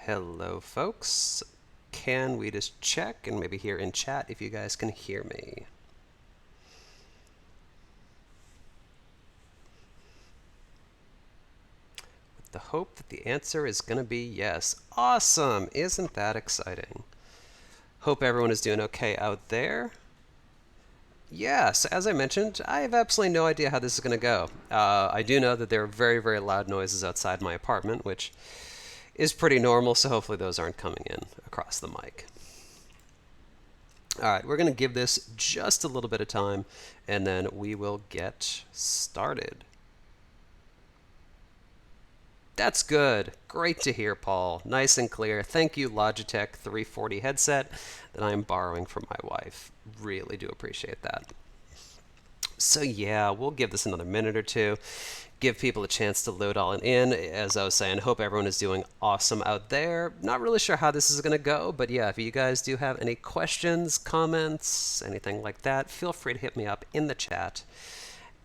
Hello, folks. Can we just check and maybe hear in chat if you guys can hear me? With the hope that the answer is going to be yes. Awesome! Isn't that exciting? Hope everyone is doing okay out there. Yes, as I mentioned, I have absolutely no idea how this is going to go. I do know that there are very, very loud noises outside my apartment, which is pretty normal, so hopefully those aren't coming in across the mic. All right, we're going to give this just a little bit of time, and then we will get started. That's good. Great to hear, Paul. Nice and clear. Thank you, Logitech 340 headset that I'm borrowing from my wife. Really do appreciate that. So yeah, we'll give this another minute or two. Give people a chance to load all in. As I was saying, hope everyone is doing awesome out there. Not really sure how this is going to go, but yeah, if you guys do have any questions, comments, anything like that, feel free to hit me up in the chat,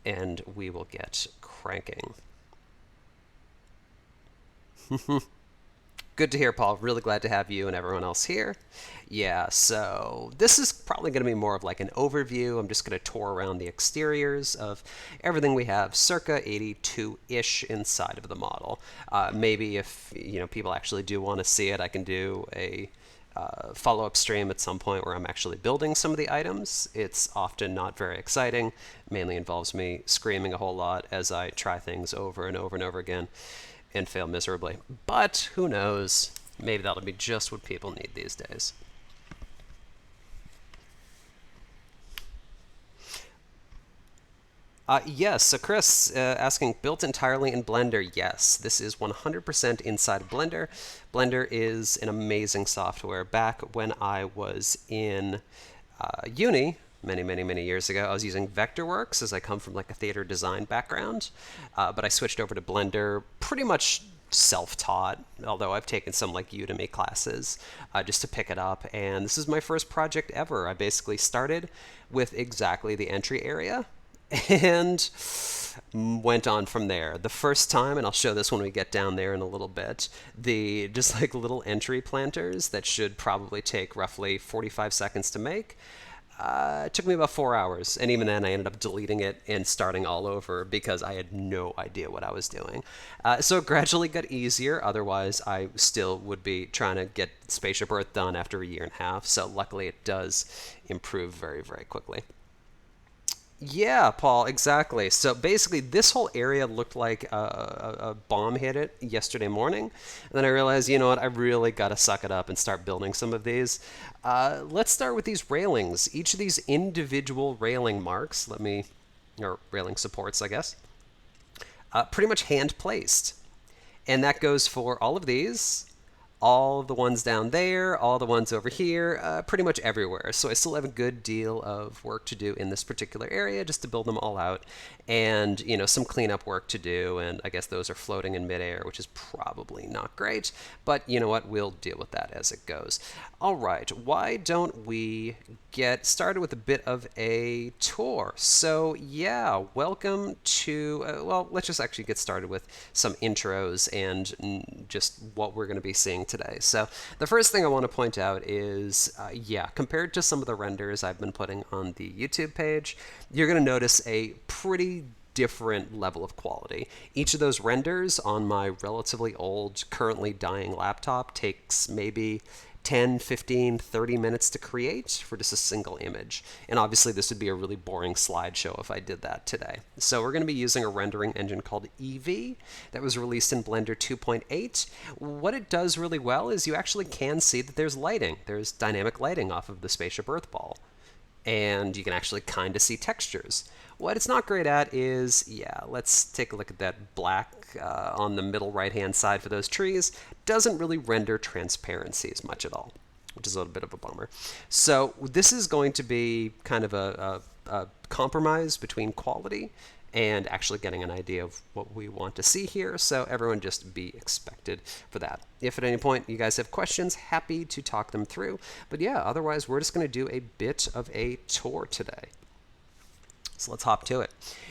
and we will get cranking. Good to hear, Paul. Really glad to have you and everyone else here. Yeah, so this is probably going to be more of like an overview. I'm just going to tour around the exteriors of everything we have circa 82-ish inside of the model. Maybe if people actually do want to see it, I can do a follow-up stream at some point where I'm actually building some of the items. It's often not very exciting. Mainly involves me screaming a whole lot as I try things over and over and over again and fail miserably. But who knows? Maybe that'll be just what people need these days. Yes, so Chris asking, built entirely in Blender. Yes, this is 100% inside Blender. Blender is an amazing software. Back when I was in uni, many years ago, I was using Vectorworks as I come from like a theater design background, but I switched over to Blender pretty much self-taught, although I've taken some like Udemy classes just to pick it up, and this is my first project ever. I basically started with exactly the entry area and went on from there. The first time, and I'll show this when we get down there in a little bit, the just like little entry planters that should probably take roughly 45 seconds to make. It took me about 4 hours, and even then I ended up deleting it and starting all over because I had no idea what I was doing. So it gradually got easier, otherwise I still would be trying to get Spaceship Earth done after a year and a half, so luckily it does improve very, very quickly. Yeah, Paul, exactly. So basically, this whole area looked like a bomb hit it yesterday morning. And then I realized, you know what, I really got to suck it up and start building some of these. Let's start with these railings. Each of these individual railing marks, or railing supports, I guess, pretty much hand-placed. And that goes for all of these, all of the ones down there, all the ones over here, pretty much everywhere. So I still have a good deal of work to do in this particular area just to build them all out, and some cleanup work to do, and I guess those are floating in midair, which is probably not great, but you know what, we'll deal with that as it goes. All right, why don't we get started with a bit of a tour? So yeah, welcome to, well, let's just actually get started with some intros and just what we're going to be seeing today. So the first thing I want to point out is, yeah, compared to some of the renders I've been putting on the YouTube page, you're going to notice a pretty different level of quality. Each of those renders on my relatively old, currently dying laptop takes maybe 10, 15, 30 minutes to create for just a single image. And obviously this would be a really boring slideshow if I did that today. So we're going to be using a rendering engine called Eevee that was released in Blender 2.8. What it does really well is you actually can see that there's lighting. There's dynamic lighting off of the Spaceship Earth ball. And you can actually kind of see textures. What it's not great at is, yeah, let's take a look at that black on the middle right-hand side for those trees. Doesn't really render transparency as much at all, which is a little bit of a bummer. So this is going to be kind of a compromise between quality and actually getting an idea of what we want to see here, so everyone just be expected for that. If at any point you guys have questions, happy to talk them through. But yeah, otherwise we're just going to do a bit of a tour today. So let's hop to it.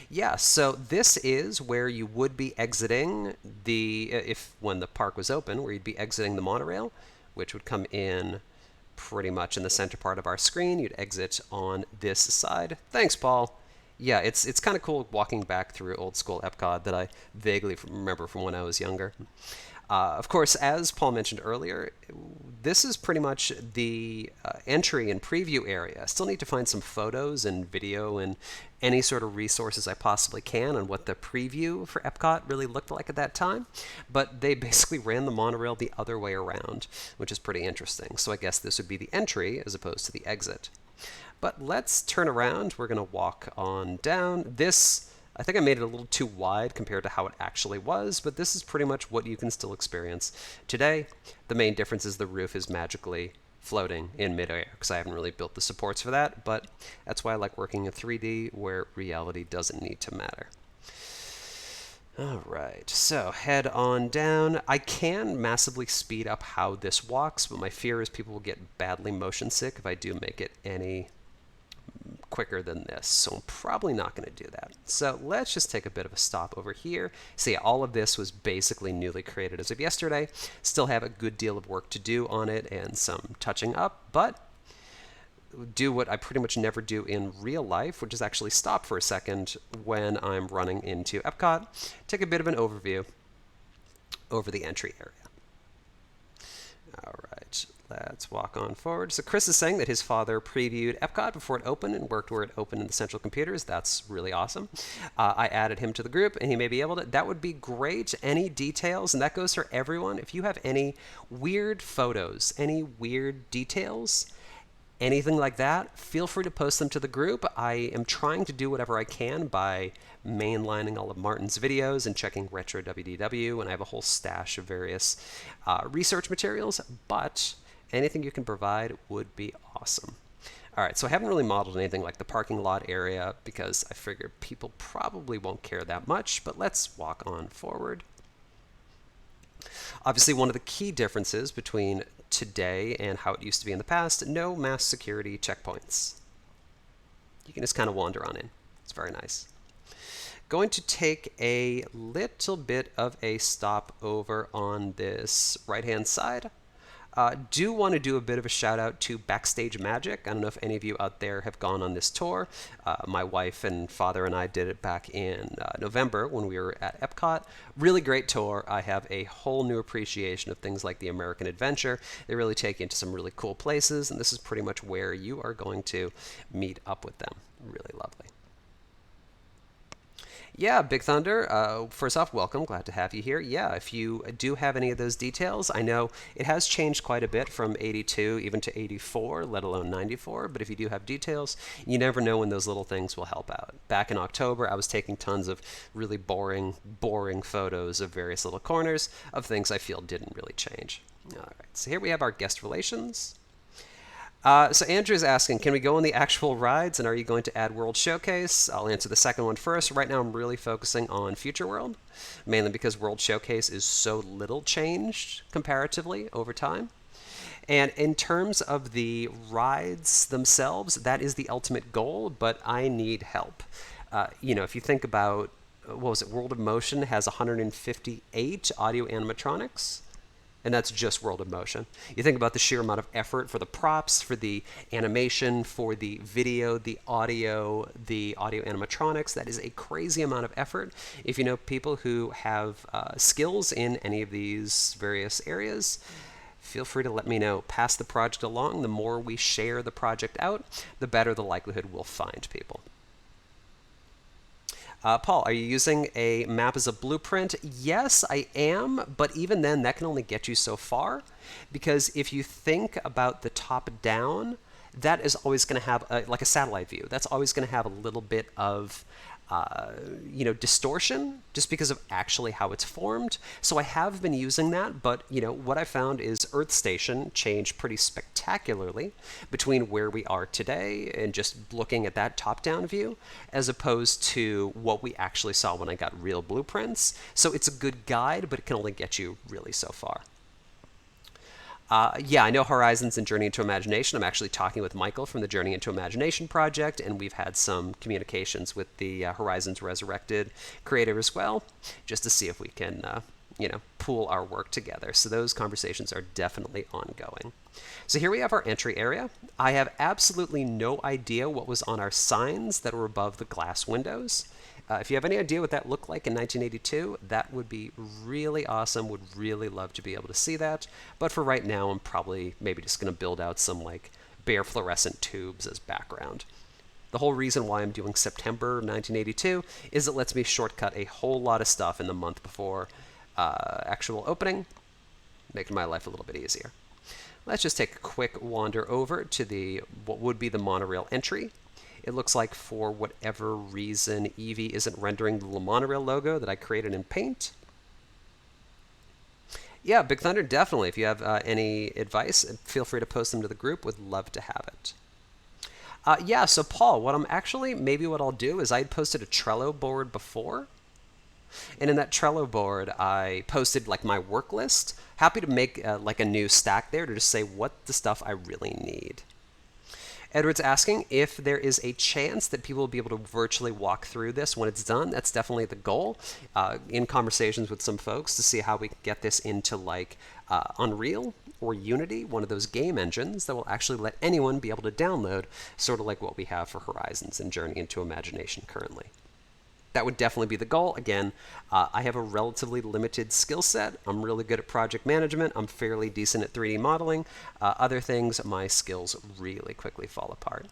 Yeah, so this is where you would be exiting if when the park was open, where you'd be exiting the monorail, which would come in pretty much in the center part of our screen. You'd exit on this side. Thanks, Paul. Yeah, it's kind of cool walking back through old school Epcot that I vaguely remember from when I was younger. Of course, as Paul mentioned earlier, this is pretty much the entry and preview area. I still need to find some photos and video and any sort of resources I possibly can on what the preview for Epcot really looked like at that time. But they basically ran the monorail the other way around, which is pretty interesting. So I guess this would be the entry as opposed to the exit. But let's turn around. We're going to walk on down. I think I made it a little too wide compared to how it actually was, but this is pretty much what you can still experience today. The main difference is the roof is magically floating in midair, because I haven't really built the supports for that, but that's why I like working in 3D, where reality doesn't need to matter. All right, so head on down. I can massively speed up how this walks, but my fear is people will get badly motion sick if I do make it any quicker than this, so I'm probably not going to do that. So let's just take a bit of a stop over here. So yeah, all of this was basically newly created as of yesterday. Still have a good deal of work to do on it and some touching up, but do what I pretty much never do in real life, which is actually stop for a second when I'm running into Epcot, take a bit of an overview over the entry area. All right, let's walk on forward. So Chris is saying that his father previewed Epcot before it opened and worked where it opened in the central computers. That's really awesome. I added him to the group, and he may be able to. That would be great. Any details, and that goes for everyone. If you have any weird photos, any weird details, anything like that, feel free to post them to the group. I am trying to do whatever I can by mainlining all of Martin's videos and checking Retro WDW, and I have a whole stash of various research materials, but anything you can provide would be awesome. All right, so I haven't really modeled anything like the parking lot area because I figure people probably won't care that much, but let's walk on forward. Obviously, one of the key differences between today and how it used to be in the past, no mass security checkpoints. You can just kind of wander on in. It's very nice. Going to take a little bit of a stop over on this right-hand side. Do want to do a bit of a shout out to Backstage Magic. I don't know if any of you out there have gone on this tour. My wife and father and I did it back in November when we were at Epcot. Really great tour. I have a whole new appreciation of things like the American Adventure. They really take you into some really cool places, and this is pretty much where you are going to meet up with them. Really lovely. Yeah, Big Thunder, first off, welcome. Glad to have you here. Yeah, if you do have any of those details, I know it has changed quite a bit from 82 even to 84, let alone 94, but if you do have details, you never know when those little things will help out. Back in October, I was taking tons of really boring photos of various little corners of things I feel didn't really change. All right, so here we have our guest relations. So Andrew's asking, can we go on the actual rides, and are you going to add World Showcase? I'll answer the second one first. Right now I'm really focusing on Future World, mainly because World Showcase is so little changed comparatively over time. And in terms of the rides themselves, that is the ultimate goal, but I need help. If you think about, what was it, World of Motion has 158 audio animatronics. And that's just World of Motion. You think about the sheer amount of effort for the props, for the animation, for the video, the audio animatronics. That is a crazy amount of effort. If you know people who have skills in any of these various areas, feel free to let me know. Pass the project along. The more we share the project out, the better the likelihood we'll find people. Paul, are you using a map as a blueprint? Yes, I am, but even then, that can only get you so far, because if you think about the top down, that is always going to have, like a satellite view, that's always going to have a little bit of distortion just because of actually how it's formed. So I have been using that, but what I found is Earth Station changed pretty spectacularly between where we are today and just looking at that top-down view as opposed to what we actually saw when I got real blueprints. So it's a good guide, but it can only get you really so far. Yeah, I know Horizons and Journey into Imagination. I'm actually talking with Michael from the Journey into Imagination project, and we've had some communications with the Horizons Resurrected creator as well, just to see if we can, pool our work together. So those conversations are definitely ongoing. So here we have our entry area. I have absolutely no idea what was on our signs that were above the glass windows. If you have any idea what that looked like in 1982, that would be really awesome. Would really love to be able to see that. But for right now, I'm probably maybe just going to build out some like bare fluorescent tubes as background. The whole reason why I'm doing September 1982 is it lets me shortcut a whole lot of stuff in the month before actual opening, making my life a little bit easier. Let's just take a quick wander over to the what would be the monorail entry. It looks like for whatever reason, Eevee isn't rendering the monorail logo that I created in Paint. Yeah, Big Thunder, definitely. If you have any advice, feel free to post them to the group. Would love to have it. Yeah, so Paul, maybe what I'll do is I had posted a Trello board before. And in that Trello board, I posted like my work list. Happy to make like a new stack there to just say what the stuff I really need. Edward's asking if there is a chance that people will be able to virtually walk through this when it's done. That's definitely the goal. In conversations with some folks to see how we can get this into like Unreal or Unity, one of those game engines that will actually let anyone be able to download, sort of like what we have for Horizons and Journey into Imagination currently. That would definitely be the goal. Again, I have a relatively limited skill set. I'm really good at project management. I'm fairly decent at 3D modeling. Other things, my skills really quickly fall apart.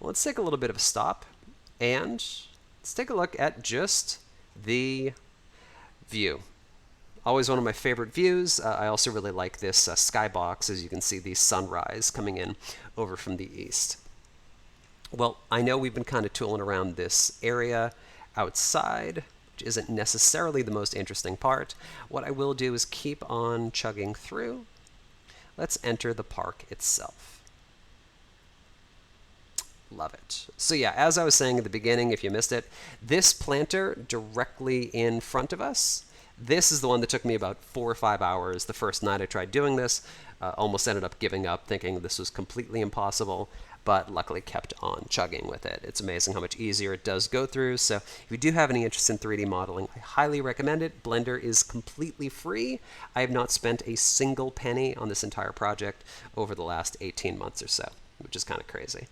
Well, let's take a little bit of a stop, and let's take a look at just the view. Always one of my favorite views. I also really like this skybox, as you can see the sunrise coming in over from the east. Well, I know we've been kind of tooling around this area outside, which isn't necessarily the most interesting part. What I will do is keep on chugging through. Let's enter the park itself. Love it. So yeah, as I was saying at the beginning, if you missed it, this planter directly in front of us, this is the one that took me about 4 or 5 hours the first night I tried doing this. Almost ended up giving up, thinking this was completely impossible, but luckily kept on chugging with it. It's amazing how much easier it does go through. So if you do have any interest in 3D modeling, I highly recommend it. Blender is completely free. I have not spent a single penny on this entire project over the last 18 months or so, which is kind of crazy.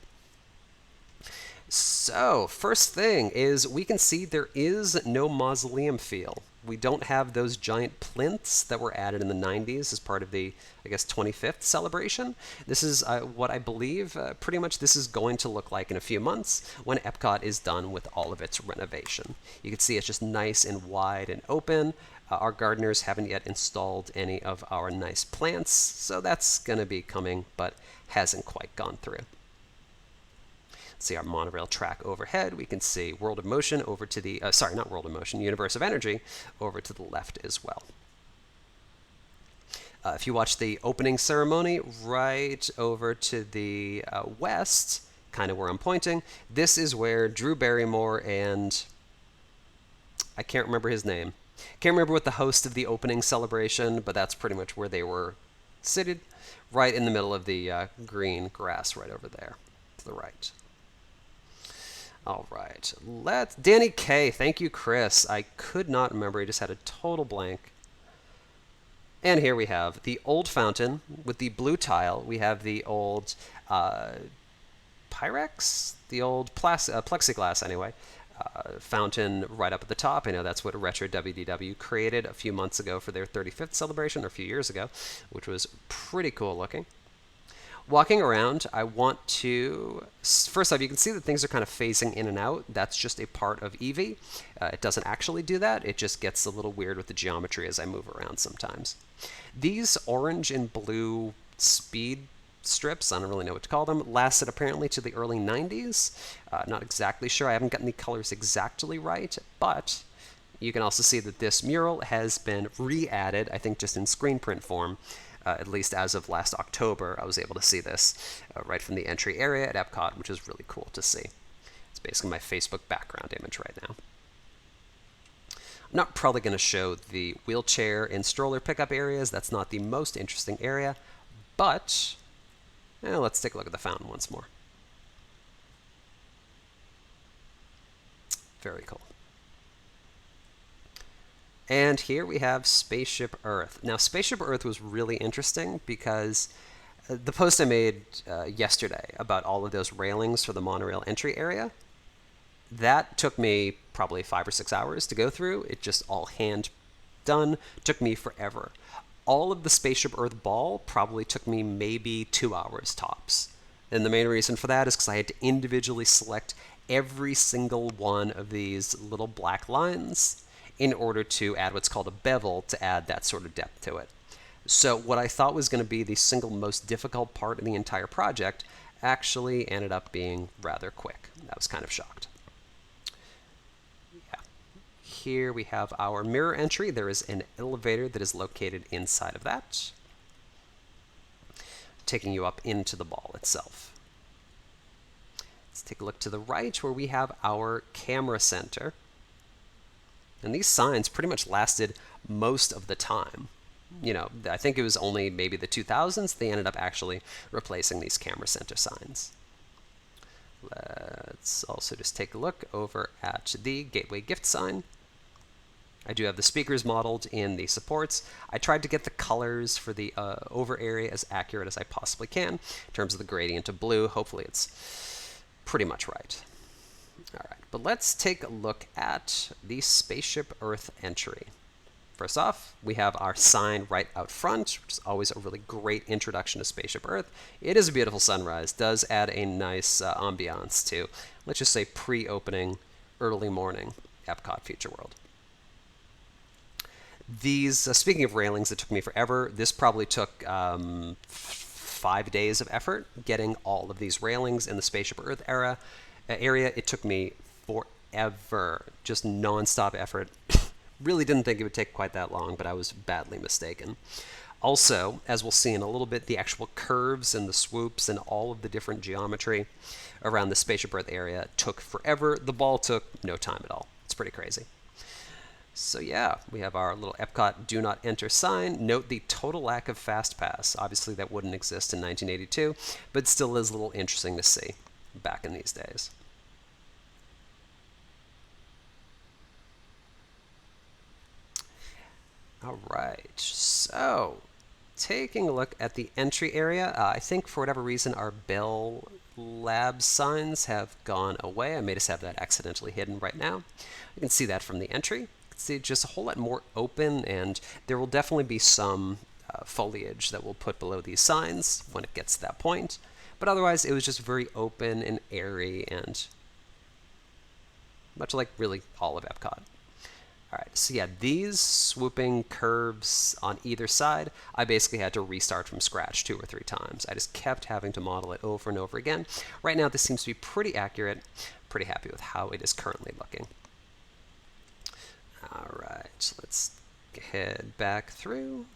So, first thing is we can see there is no mausoleum feel. We don't have those giant plinths that were added in the 90s as part of the, I guess, 25th celebration. This is what I believe pretty much this is going to look like in a few months when Epcot is done with all of its renovation. You can see it's just nice and wide and open. Our gardeners haven't yet installed any of our nice plants, so that's going to be coming, but hasn't quite gone through. See our monorail track overhead. We can see World of Motion over to the, not World of Motion, Universe of Energy over to the left as well. If you watch the opening ceremony right over to the west, kind of where I'm pointing, this is where Drew Barrymore and I can't remember his name. Can't remember what the host of the opening celebration, but that's pretty much where they were seated, right in the middle of the green grass right over there to the right. All right, Danny K. Thank you, Chris. I could not remember. I just had a total blank. And here we have the old fountain with the blue tile. We have the old Pyrex, the old plexiglass anyway, fountain right up at the top. I know that's what Retro WDW created a few months ago for their 35th celebration, or a few years ago, which was pretty cool looking. Walking around, I want to, first off, you can see that things are kind of phasing in and out. That's just a part of Eevee. It doesn't actually do that. It just gets a little weird with the geometry as I move around sometimes. These orange and blue speed strips, I don't really know what to call them, lasted apparently to the early 90s. Not exactly sure. I haven't gotten the colors exactly right, but you can also see that this mural has been re-added, I think just in screen print form. At least as of last October, I was able to see this right from the entry area at Epcot, which is really cool to see. It's basically my Facebook background image right now. I'm not probably going to show the wheelchair and stroller pickup areas. That's not the most interesting area, But let's take a look at the fountain once more. Very cool. And here we have Spaceship Earth. Now, Spaceship Earth was really interesting because the post I made yesterday about all of those railings for the monorail entry area, that took me probably 5 or 6 hours to go through. It just all hand done. Took me forever. All of the Spaceship Earth ball probably took me maybe 2 hours tops. And the main reason for that is because I had to individually select every single one of these little black lines in order to add what's called a bevel to add that sort of depth to it. So what I thought was going to be the single most difficult part of the entire project actually ended up being rather quick. I was kind of shocked. Yeah. Here we have our mirror entry. There is an elevator that is located inside of that, taking you up into the ball itself. Let's take a look to the right where we have our camera center. And these signs pretty much lasted most of the time. You know, I think it was only maybe the 2000s they ended up actually replacing these camera center signs. Let's also just take a look over at the gateway gift sign. I do have the speakers modeled in the supports. I tried to get the colors for the over area as accurate as I possibly can in terms of the gradient of blue. Hopefully it's pretty much right. All right, but let's take a look at the Spaceship Earth entry. First off, we have our sign right out front, which is always a really great introduction to Spaceship Earth. It is a beautiful sunrise, does add a nice ambiance to, let's just say, pre-opening, early morning Epcot Future World. These, speaking of railings, it took me forever. This probably took 5 days of effort getting all of these railings in the Spaceship Earth area. It took me forever, just non-stop effort. Really didn't think it would take quite that long, but I was badly mistaken. Also, as we'll see in a little bit, the actual curves and the swoops and all of the different geometry around the Spaceship Earth area took forever. The ball took no time at all. It's pretty crazy. So yeah, we have our little Epcot Do Not Enter sign. Note the total lack of Fast Pass. Obviously that wouldn't exist in 1982, but still is a little interesting to see back in these days. All right, so taking a look at the entry area, I think for whatever reason our Bell Labs signs have gone away. I may just have that accidentally hidden right now. You can see that from the entry. You can see just a whole lot more open, and there will definitely be some foliage that we'll put below these signs when it gets to that point. But otherwise, it was just very open and airy, and much like really all of Epcot. All right, so yeah, these swooping curves on either side, I basically had to restart from scratch 2 or 3 times. I just kept having to model it over and over again. Right now, this seems to be pretty accurate. Pretty happy with how it is currently looking. All right, let's head back through.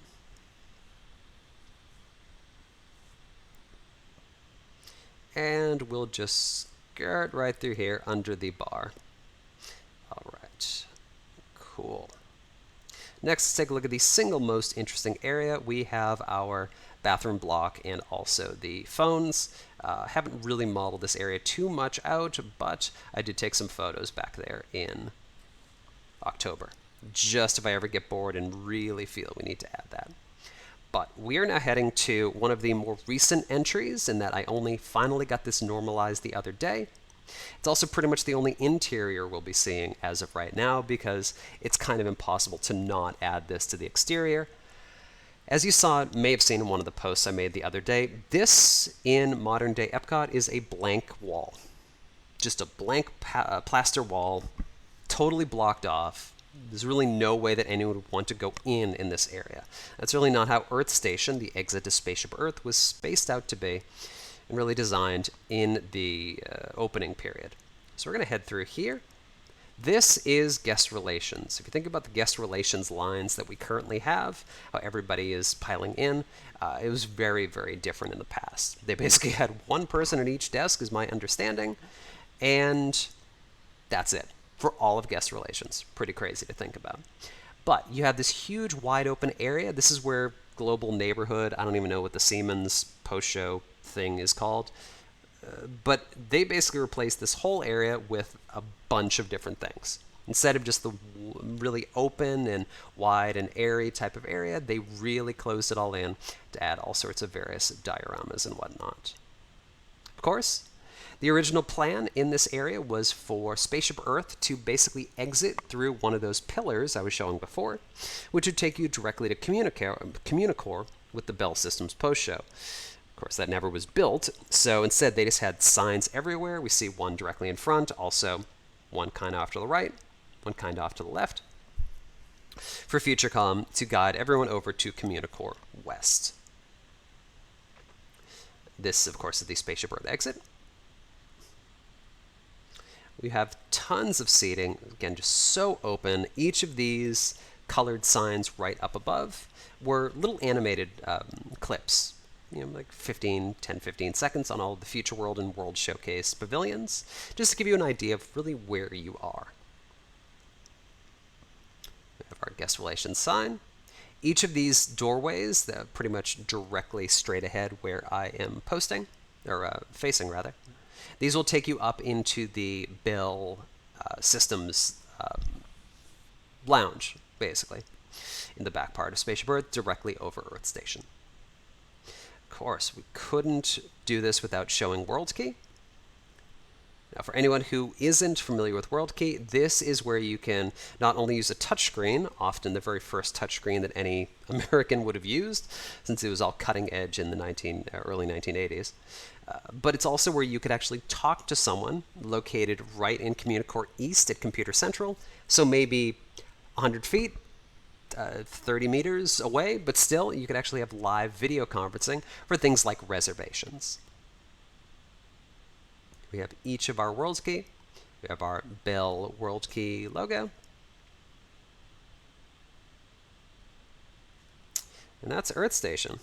And we'll just skirt right through here under the bar. All right. Cool. Next, let's take a look at the single most interesting area. We have our bathroom block and also the phones. Haven't really modeled this area too much out, but I did take some photos back there in October. Just if I ever get bored and really feel we need to add that. But we are now heading to one of the more recent entries in that I only finally got this normalized the other day. It's also pretty much the only interior we'll be seeing as of right now because it's kind of impossible to not add this to the exterior. As you may have seen in one of the posts I made the other day, this in modern day Epcot is a blank wall. Just a blank plaster wall, totally blocked off. There's really no way that anyone would want to go in this area. That's really not how Earth Station, the exit to Spaceship Earth, was spaced out to be and really designed in the opening period. So we're going to head through here. This is guest relations. If you think about the guest relations lines that we currently have, how everybody is piling in, it was very, very different in the past. They basically had one person at each desk, is my understanding, and that's it for all of guest relations. Pretty crazy to think about. But you have this huge wide open area. This is where global neighborhood. I don't even know what the Siemens post-show thing is called. But they basically replaced this whole area with a bunch of different things. Instead of just the really open and wide and airy type of area, they really closed it all in to add all sorts of various dioramas and whatnot. Of course, the original plan in this area was for Spaceship Earth to basically exit through one of those pillars I was showing before, which would take you directly to Communicore with the Bell Systems post-show. Of course, that never was built, so instead they just had signs everywhere. We see one directly in front, also one kind of off to the right, one kind of off to the left, for Futurecom to guide everyone over to Communicore West. This, of course, is the Spaceship Earth exit. We have tons of seating, again, just so open. Each of these colored signs right up above were little animated clips, like 10, 15 seconds on all of the Future World and World Showcase pavilions, just to give you an idea of really where you are. We have our guest relations sign. Each of these doorways, pretty much directly straight ahead where I am posting, or facing rather, these will take you up into the Bell Systems lounge, basically, in the back part of Spaceship Earth, directly over Earth Station. Of course, we couldn't do this without showing World Key. Now, for anyone who isn't familiar with World Key, this is where you can not only use a touchscreen, often the very first touchscreen that any American would have used, since it was all cutting edge in the early 1980s, but it's also where you could actually talk to someone located right in Communicore East at Computer Central, so maybe 100 feet, 30 meters away, but still you could actually have live video conferencing for things like reservations. We have each of our World Key. We have our Bell World Key logo. And that's Earth Station.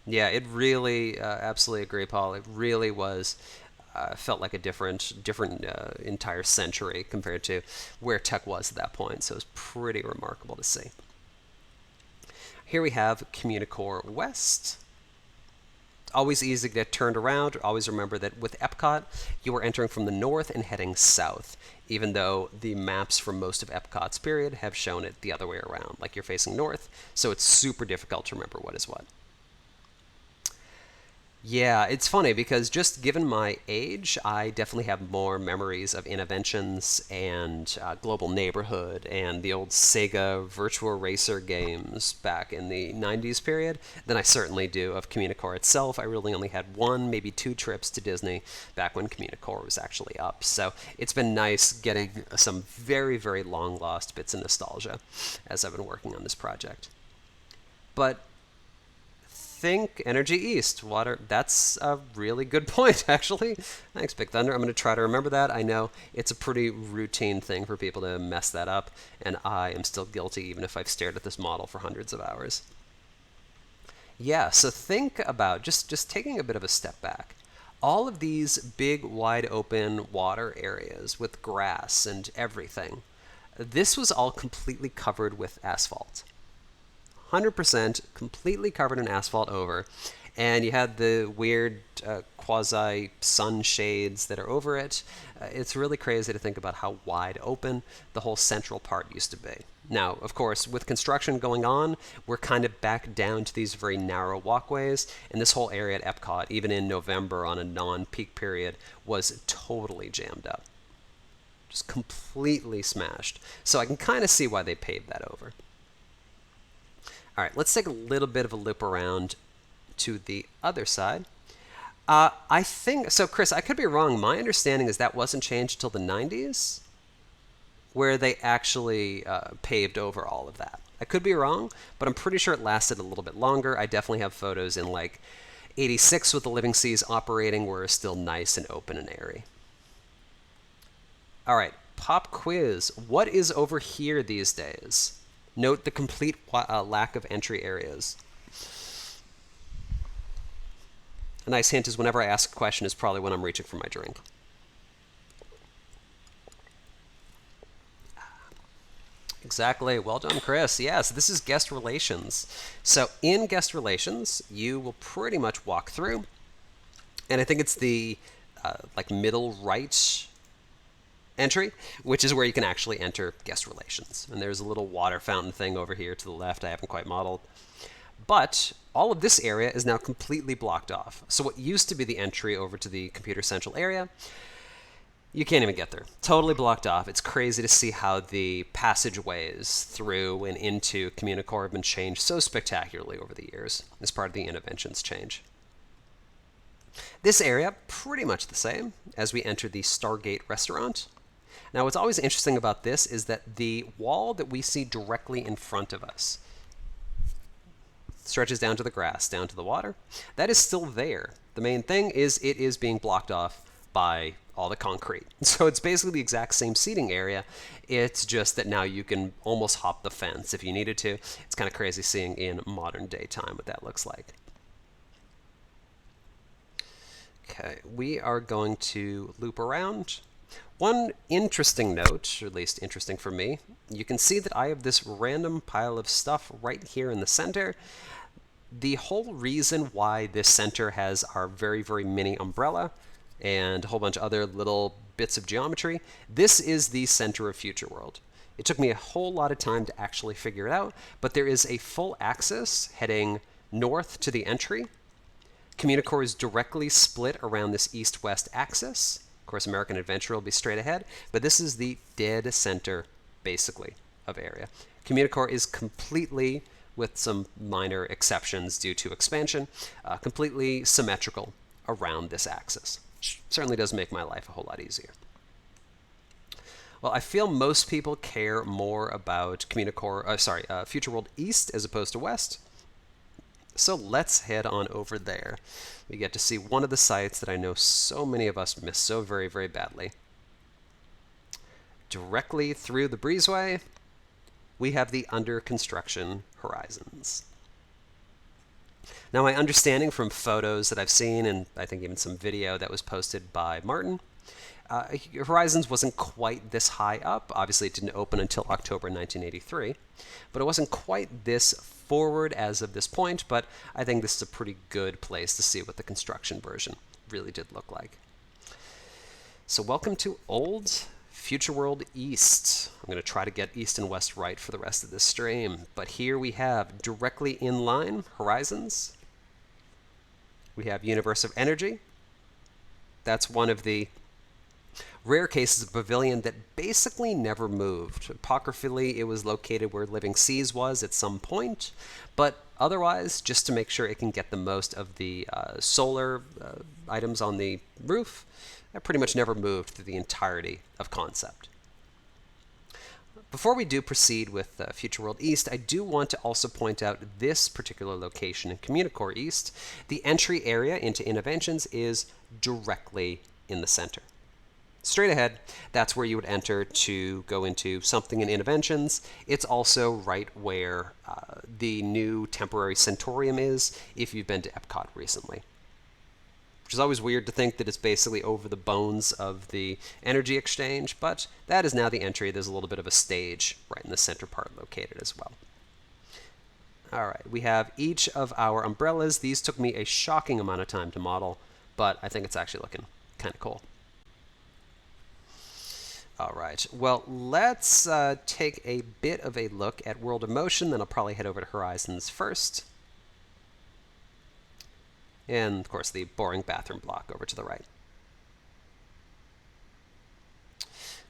Yeah, it really, absolutely agree, Paul. It really was, felt like a different entire century compared to where tech was at that point. So it was pretty remarkable to see. Here we have Communicore West. Always easy to get turned around. Always remember that with Epcot, you are entering from the north and heading south, even though the maps for most of Epcot's period have shown it the other way around, like you're facing north, so it's super difficult to remember what is what. Yeah, it's funny because just given my age, I definitely have more memories of Interventions and Global Neighborhood and the old Sega Virtua Racer games back in the 90s period than I certainly do of Communicore itself. I really only had one, maybe two trips to Disney back when Communicore was actually up. So it's been nice getting some very, very long-lost bits of nostalgia as I've been working on this project. But think Energy East, water. That's a really good point, actually. Thanks, Big Thunder. I'm going to try to remember that. I know it's a pretty routine thing for people to mess that up, and I am still guilty even if I've stared at this model for hundreds of hours. Yeah, so think about just taking a bit of a step back. All of these big, wide open water areas with grass and everything, this was all completely covered with asphalt. 100% completely covered in asphalt over, and you had the weird quasi-sun shades that are over it. It's really crazy to think about how wide open the whole central part used to be. Now, of course, with construction going on, we're kind of back down to these very narrow walkways, and this whole area at Epcot, even in November on a non-peak period, was totally jammed up. Just completely smashed. So I can kind of see why they paved that over. All right, let's take a little bit of a loop around to the other side. I think, so Chris, I could be wrong. My understanding is that wasn't changed until the 90s, where they actually paved over all of that. I could be wrong, but I'm pretty sure it lasted a little bit longer. I definitely have photos in like 86 with the Living Seas operating where it's still nice and open and airy. All right, pop quiz. What is over here these days? Note the complete lack of entry areas. A nice hint is whenever I ask a question is probably when I'm reaching for my drink. Exactly. Well done, Chris. Yes, this is guest relations. So in guest relations, you will pretty much walk through, and I think it's the like middle right entry, which is where you can actually enter guest relations. And there's a little water fountain thing over here to the left I haven't quite modeled. But all of this area is now completely blocked off. So what used to be the entry over to the Computer Central area, you can't even get there. Totally blocked off. It's crazy to see how the passageways through and into Communicore have been changed so spectacularly over the years as part of the interventions change. This area, pretty much the same as we enter the Stargate restaurant. Now, what's always interesting about this is that the wall that we see directly in front of us stretches down to the grass, down to the water. That is still there. The main thing is it is being blocked off by all the concrete. So it's basically the exact same seating area. It's just that now you can almost hop the fence if you needed to. It's kind of crazy seeing in modern day time what that looks like. Okay, we are going to loop around. One interesting note, or at least interesting for me, you can see that I have this random pile of stuff right here in the center. The whole reason why this center has our very, very mini umbrella and a whole bunch of other little bits of geometry, this is the center of Future World. It took me a whole lot of time to actually figure it out, but there is a full axis heading north to the entry. Communicore is directly split around this east-west axis. Of course, American Adventure will be straight ahead, but this is the dead center, basically, of area. Communicore is completely, with some minor exceptions due to expansion, completely symmetrical around this axis. Which certainly does make my life a whole lot easier. Well, I feel most people care more about Future World East as opposed to West. So let's head on over there. We get to see one of the sites that I know so many of us miss so very, very badly. Directly through the breezeway, we have the under construction horizons. Now, my understanding from photos that I've seen, and I think even some video that was posted by Martin, Horizons wasn't quite this high up. Obviously, it didn't open until October 1983, but it wasn't quite this forward as of this point, but I think this is a pretty good place to see what the construction version really did look like. So welcome to Old Future World East. I'm going to try to get East and West right for the rest of this stream, but here we have directly in line Horizons. We have Universe of Energy. That's one of the rare cases of pavilion that basically never moved. Apocryphally, it was located where Living Seas was at some point, but otherwise, just to make sure it can get the most of the solar items on the roof, that pretty much never moved through the entirety of concept. Before we do proceed with Future World East, I do want to also point out this particular location in Communicore East. The entry area into Interventions is directly in the center. Straight ahead, that's where you would enter to go into something in Interventions. It's also right where the new temporary Centaurium is, if you've been to Epcot recently. Which is always weird to think that it's basically over the bones of the energy exchange, but that is now the entry. There's a little bit of a stage right in the center part located as well. All right, we have each of our umbrellas. These took me a shocking amount of time to model, but I think it's actually looking kind of cool. All right, well, let's take a bit of a look at World of Motion, then I'll probably head over to Horizons first. And, of course, the boring bathroom block over to the right.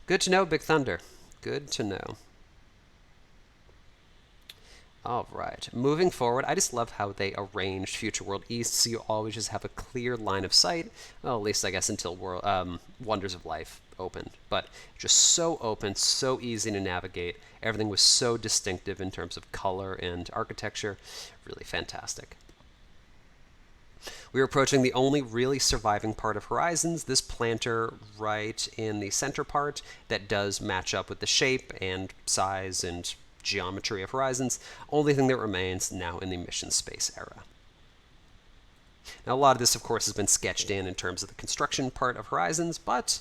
Good to know, Big Thunder. Good to know. All right, moving forward, I just love how they arranged Future World East so you always just have a clear line of sight. Well, at least I guess until Wonders of Life opened. But just so open, so easy to navigate. Everything was so distinctive in terms of color and architecture. Really fantastic. We're approaching the only really surviving part of Horizons, this planter right in the center part that does match up with the shape and size and geometry of Horizons. Only thing that remains now in the mission space era. Now, a lot of this, of course, has been sketched in terms of the construction part of Horizons, but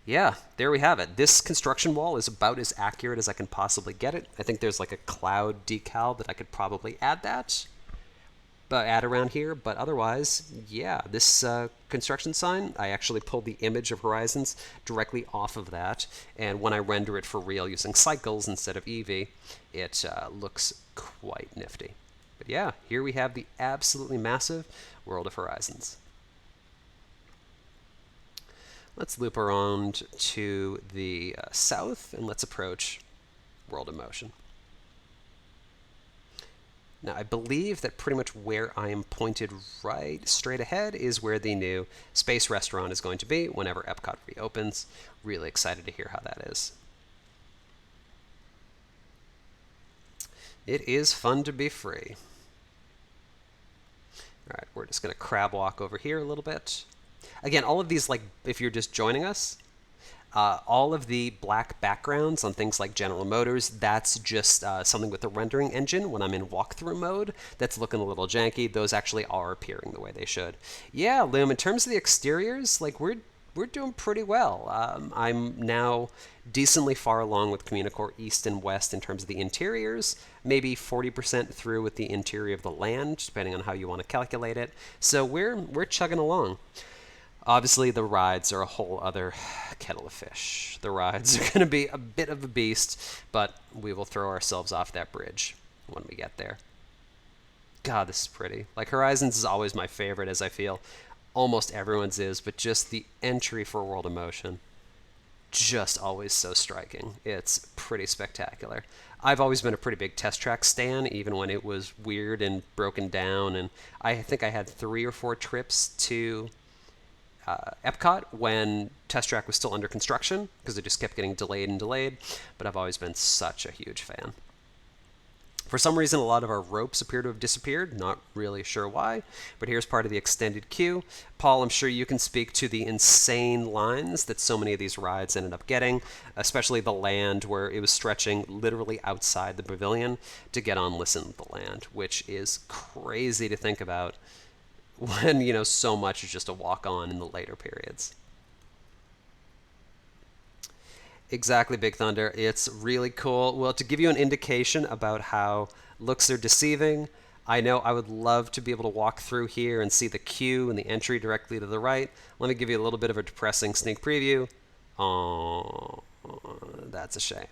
Yeah, there we have it. This construction wall is about as accurate as I can possibly get it. I think there's like a cloud decal that I could probably add around here, but otherwise, yeah, this construction sign, I actually pulled the image of Horizons directly off of that, and when I render it for real using cycles instead of Eevee, it looks quite nifty. But yeah, here we have the absolutely massive World of Horizons. Let's loop around to the south, and let's approach World of Motion. Now, I believe that pretty much where I am pointed right straight ahead is where the new space restaurant is going to be whenever Epcot reopens. Really excited to hear how that is. It is fun to be free. All right, we're just going to crab walk over here a little bit. Again, all of these, like, if you're just joining us, all of the black backgrounds on things like General Motors, that's just something with the rendering engine when I'm in walkthrough mode that's looking a little janky. Those actually are appearing the way they should. Yeah, Loom, in terms of the exteriors, like we're doing pretty well. I'm now decently far along with Communicore East and West in terms of the interiors, maybe 40% through with the interior of the land, depending on how you want to calculate it. So we're chugging along. Obviously, the rides are a whole other kettle of fish. The rides are going to be a bit of a beast, but we will throw ourselves off that bridge when we get there. God, this is pretty. Like, Horizons is always my favorite, as I feel almost everyone's is, but just the entry for World of Motion, just always so striking. It's pretty spectacular. I've always been a pretty big Test Track stan, even when it was weird and broken down, and I think I had 3 or 4 trips to Epcot when Test Track was still under construction because it just kept getting delayed and delayed, but I've always been such a huge fan. For some reason, a lot of our ropes appear to have disappeared. Not really sure why, but here's part of the extended queue. Paul, I'm sure you can speak to the insane lines that so many of these rides ended up getting, especially the land where it was stretching literally outside the pavilion to get on Listen to the Land, which is crazy to think about when, you know, so much is just a walk-on in the later periods. Exactly, Big Thunder. It's really cool. Well, to give you an indication about how looks are deceiving, I know I would love to be able to walk through here and see the queue and the entry directly to the right. Let me give you a little bit of a depressing sneak preview. Oh, that's a shame.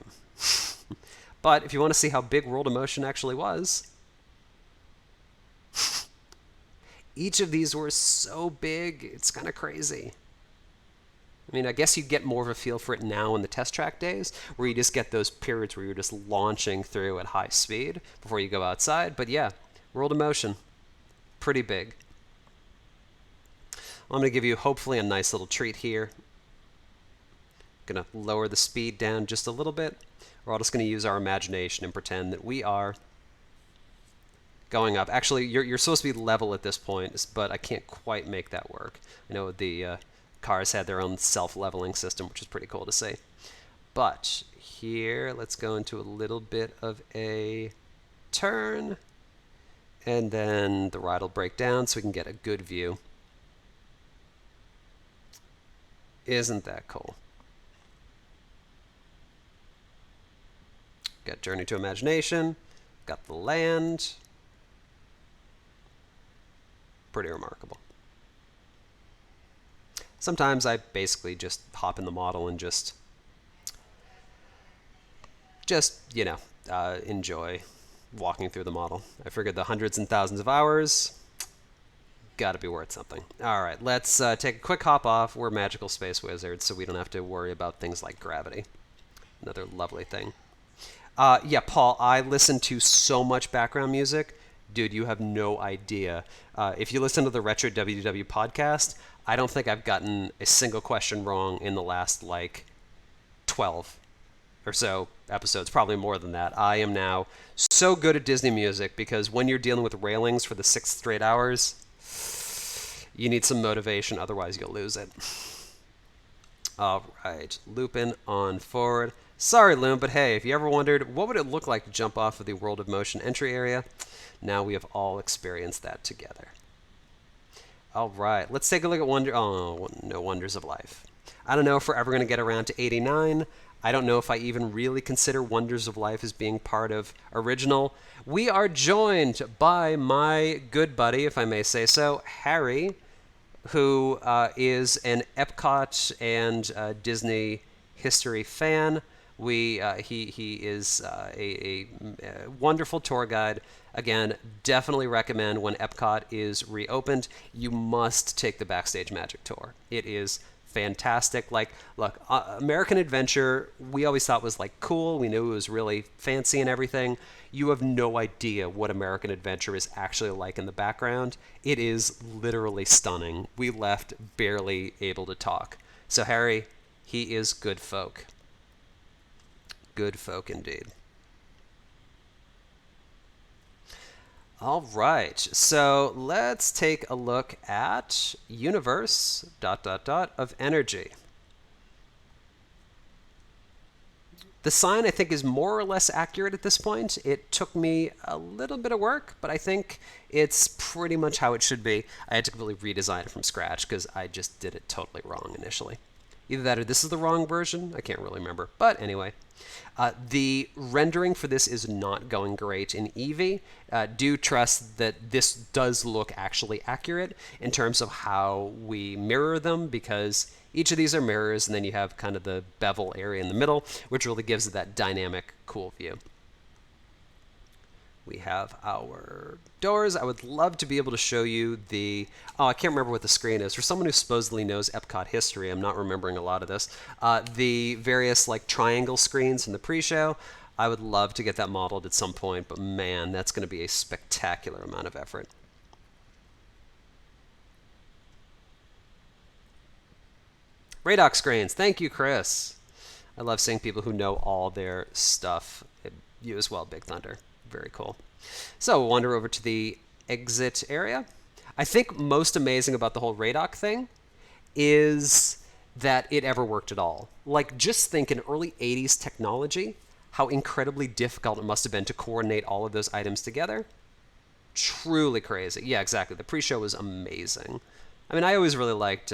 But if you want to see how big World of Motion actually was, each of these were so big, it's kind of crazy. I mean, I guess you get more of a feel for it now in the Test Track days, where you just get those periods where you're just launching through at high speed before you go outside. But yeah, World of Motion, pretty big. I'm going to give you hopefully a nice little treat here. Going to lower the speed down just a little bit. We're all just going to use our imagination and pretend that we are going up. Actually, you're supposed to be level at this point, but I can't quite make that work. I know the cars had their own self-leveling system, which is pretty cool to see. But here, let's go into a little bit of a turn, and then the ride will break down so we can get a good view. Isn't that cool? Got Journey to Imagination, got the land. Pretty remarkable. Sometimes I basically just hop in the model and just you know, enjoy walking through the model. I figured the hundreds and thousands of hours got to be worth something. All right, let's take a quick hop off. We're magical space wizards, so we don't have to worry about things like gravity. Another lovely thing. Yeah, Paul, I listen to so much background music. Dude, you have no idea. If you listen to the Retro WDW podcast, I don't think I've gotten a single question wrong in the last, like, 12 or so episodes, probably more than that. I am now so good at Disney music because when you're dealing with railings for the 6 straight hours, you need some motivation, otherwise you'll lose it. All right, looping on forward. Sorry, Loom, but hey, if you ever wondered what would it look like to jump off of the World of Motion entry area, now we have all experienced that together. All right, let's take a look at No Wonders of Life. I don't know if we're ever going to get around to 89. I don't know if I even really consider Wonders of Life as being part of original. We are joined by my good buddy, if I may say so, Harry, who is an Epcot and Disney history fan. He is a wonderful tour guide. Again, definitely recommend when Epcot is reopened, you must take the Backstage Magic tour. It is fantastic. Like, look, American Adventure, we always thought was like cool. We knew it was really fancy and everything. You have no idea what American Adventure is actually like in the background. It is literally stunning. We left barely able to talk. So Harry, he is good folk. Good folk indeed. All right, so let's take a look at universe ... of energy. The sign, I think, is more or less accurate at this point. It took me a little bit of work, but I think it's pretty much how it should be. I had to completely redesign it from scratch because I just did it totally wrong initially. Either that or this is the wrong version. I can't really remember. But anyway, the rendering for this is not going great in Eevee. Do trust that this does look actually accurate in terms of how we mirror them, because each of these are mirrors, and then you have kind of the bevel area in the middle, which really gives it that dynamic, cool view. We have our doors. I would love to be able to show you the... Oh, I can't remember what the screen is. For someone who supposedly knows Epcot history, I'm not remembering a lot of this. The various like triangle screens in the pre-show, I would love to get that modeled at some point, but man, that's going to be a spectacular amount of effort. Radoc screens. Thank you, Chris. I love seeing people who know all their stuff. You as well, Big Thunder. Very cool. So we'll wander over to the exit area. I think most amazing about the whole Radoc thing is that it ever worked at all. Like, just think in early 80s technology, how incredibly difficult it must have been to coordinate all of those items together. Truly crazy. Yeah, exactly. The pre-show was amazing. I mean, I always really liked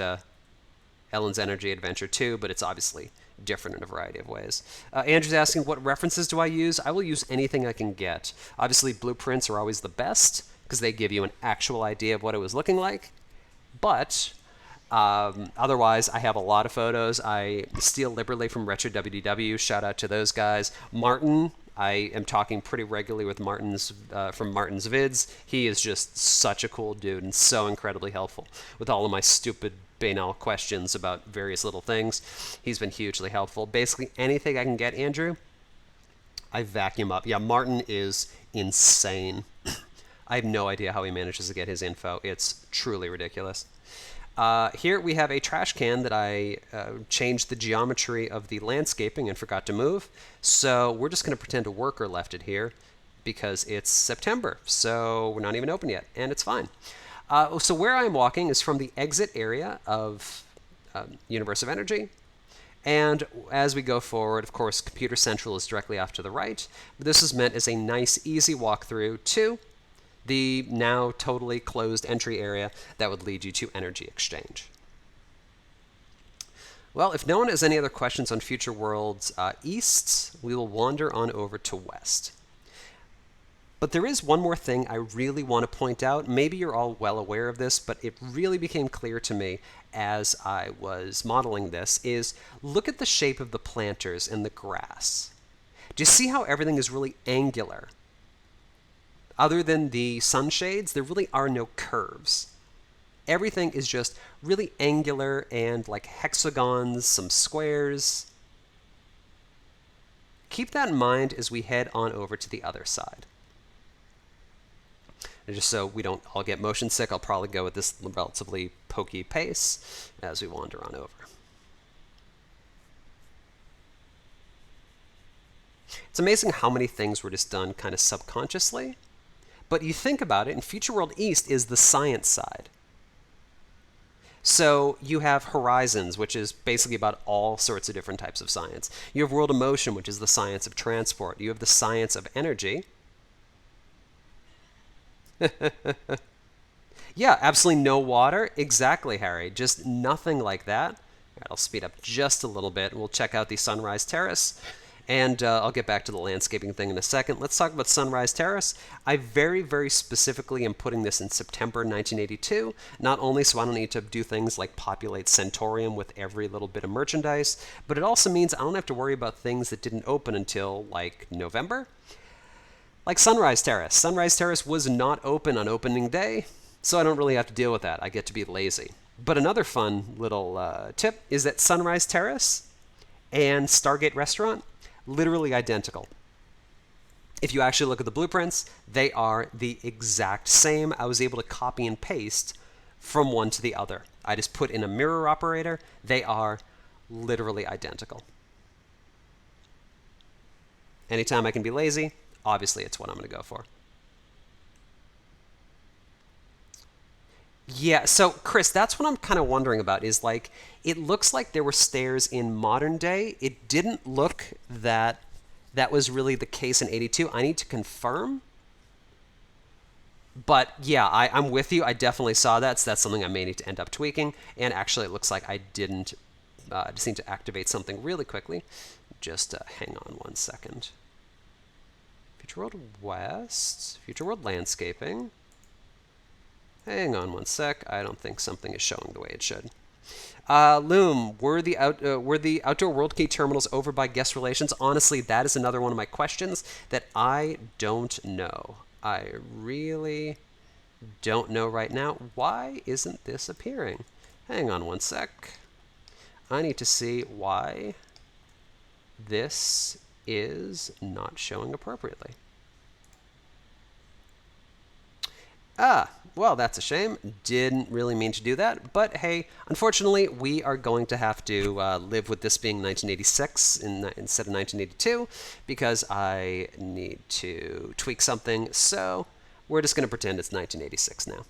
Ellen's Energy Adventure too, but it's obviously different in a variety of ways. Andrew's asking, what references do I use? I will use anything I can get. Obviously, blueprints are always the best because they give you an actual idea of what it was looking like. But otherwise, I have a lot of photos. I steal liberally from Retro WDW. Shout out to those guys. Martin, I am talking pretty regularly with from Martin's vids. He is just such a cool dude and so incredibly helpful with all of my stupid banal questions about various little things. He's been hugely helpful. Basically anything I can get, Andrew, I vacuum up. Yeah, Martin is insane. I have no idea how he manages to get his info. It's truly ridiculous. Here we have a trash can that I changed the geometry of the landscaping and forgot to move. So we're just going to pretend a worker left it here because it's September. So we're not even open yet, and it's fine. So where I'm walking is from the exit area of Universe of Energy. And as we go forward, of course, Computer Central is directly off to the right. But this is meant as a nice, easy walkthrough to the now totally closed entry area that would lead you to Energy Exchange. Well, if no one has any other questions on Future Worlds East, we will wander on over to West. But there is one more thing I really want to point out. Maybe you're all well aware of this, but it really became clear to me as I was modeling this, is look at the shape of the planters and the grass. Do you see how everything is really angular? Other than the sunshades, there really are no curves. Everything is just really angular and like hexagons, some squares. Keep that in mind as we head on over to the other side. And just so we don't all get motion sick, I'll probably go with this relatively pokey pace as we wander on over. It's amazing how many things were just done kind of subconsciously. But you think about it, and Future World East is the science side. So you have Horizons, which is basically about all sorts of different types of science. You have World of Motion, which is the science of transport. You have the science of energy. Yeah, absolutely no water. Exactly, Harry. Just nothing like that. right, I'll speed up just a little bit, and we'll check out the Sunrise Terrace. And I'll get back to the landscaping thing in a second. Let's talk about Sunrise Terrace. I very, very specifically am putting this in September 1982, not only so I don't need to do things like populate Centaurium with every little bit of merchandise, but it also means I don't have to worry about things that didn't open until, like, November. Like Sunrise Terrace. Sunrise Terrace was not open on opening day, so I don't really have to deal with that. I get to be lazy. But another fun little tip is that Sunrise Terrace and Stargate Restaurant, literally identical. If you actually look at the blueprints, they are the exact same. I was able to copy and paste from one to the other. I just put in a mirror operator. They are literally identical. Anytime I can be lazy, obviously it's what I'm going to go for. Yeah, so Chris, that's what I'm kind of wondering about is like, it looks like there were stairs in modern day. It didn't look that that was really the case in 82. I need to confirm. But yeah, I'm with you. I definitely saw that. So that's something I may need to end up tweaking. And actually, it looks like I didn't just need to activate something really quickly. Just hang on one second. Future World West, Future World Landscaping. Hang on one sec. I don't think something is showing the way it should. Loom, were the outdoor World Key terminals over by guest relations? Honestly, that is another one of my questions that I don't know. I really don't know right now. Why isn't this appearing? Hang on one sec. I need to see why this is not showing appropriately. Well, that's a shame. Didn't really mean to do that. But hey, unfortunately, we are going to have to live with this being 1986 instead of 1982 because I need to tweak something. So we're just going to pretend it's 1986 now.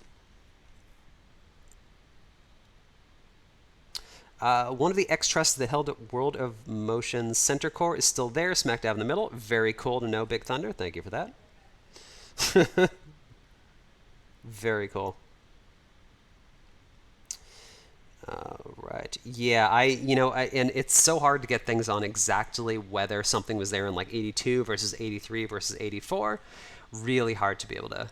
One of the X-Trusts that held at World of Motion's center core is still there, smack dab in the middle. Very cool to know, Big Thunder. Thank you for that. Very cool. Right. Yeah, and it's so hard to get things on exactly whether something was there in like 82 versus 83 versus 84. Really hard to be able to,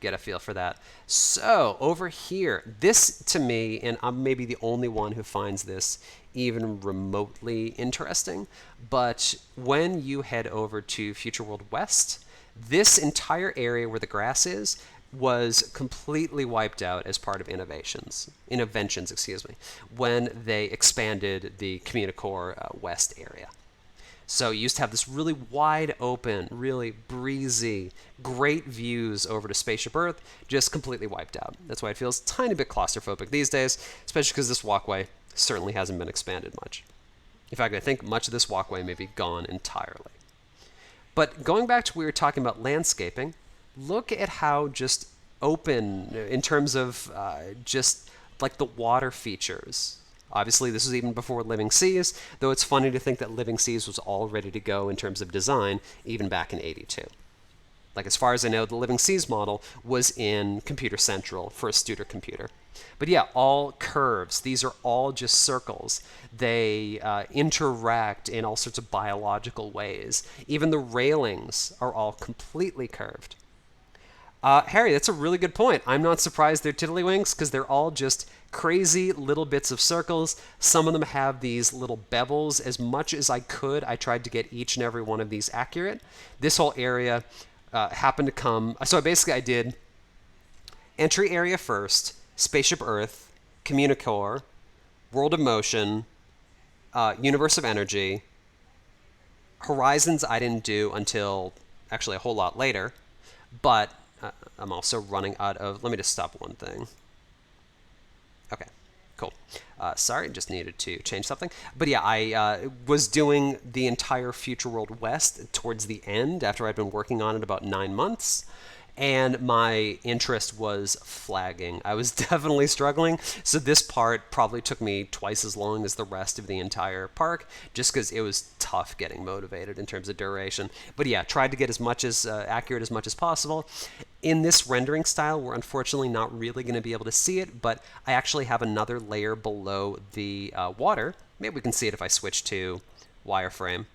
get a feel for that. So over here, this to me, and I'm maybe the only one who finds this even remotely interesting, but when you head over to Future World West, this entire area where the grass is was completely wiped out as part of interventions, when they expanded the Communicore West area. So you used to have this really wide open, really breezy, great views over to Spaceship Earth, just completely wiped out. That's why it feels a tiny bit claustrophobic these days, especially because this walkway certainly hasn't been expanded much. In fact, I think much of this walkway may be gone entirely. But going back to what we were talking about landscaping, look at how just open in terms of just like the water features. Obviously, this was even before Living Seas, though it's funny to think that Living Seas was all ready to go in terms of design even back in 82. Like, as far as I know, the Living Seas model was in Computer Central for a Studer computer. But yeah, all curves. These are all just circles. They interact in all sorts of biological ways. Even the railings are all completely curved. Harry, that's a really good point. I'm not surprised they're tiddlywinks because they're all just crazy little bits of circles. Some of them have these little bevels. As much as I could, I tried to get each and every one of these accurate. This whole area happened to come... So I did entry area first, Spaceship Earth, Communicore, World of Motion, Universe of Energy. Horizons I didn't do until actually a whole lot later, but... I'm also running out of... Let me just stop one thing. Okay, cool. Sorry, just needed to change something. But yeah, I was doing the entire Future World West towards the end after I'd been working on it about 9 months. And my interest was flagging. I was definitely struggling. So this part probably took me twice as long as the rest of the entire park, just because it was tough getting motivated in terms of duration. But yeah, tried to get as much as accurate as much as possible. In this rendering style, we're unfortunately not really going to be able to see it, but I actually have another layer below the water. Maybe we can see it if I switch to wireframe.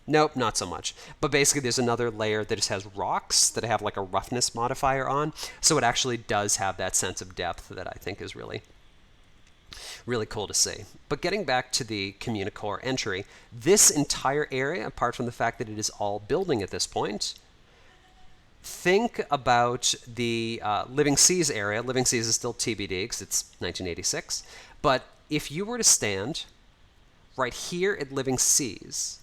Nope, not so much. But basically there's another layer that just has rocks that have like a roughness modifier on, so it actually does have that sense of depth that I think is really cool to see. But getting back to the Communicore entry, this entire area, apart from the fact that it is all building at this point, think about the Living Seas area. Living Seas is still TBD because it's 1986. But if you were to stand right here at Living Seas,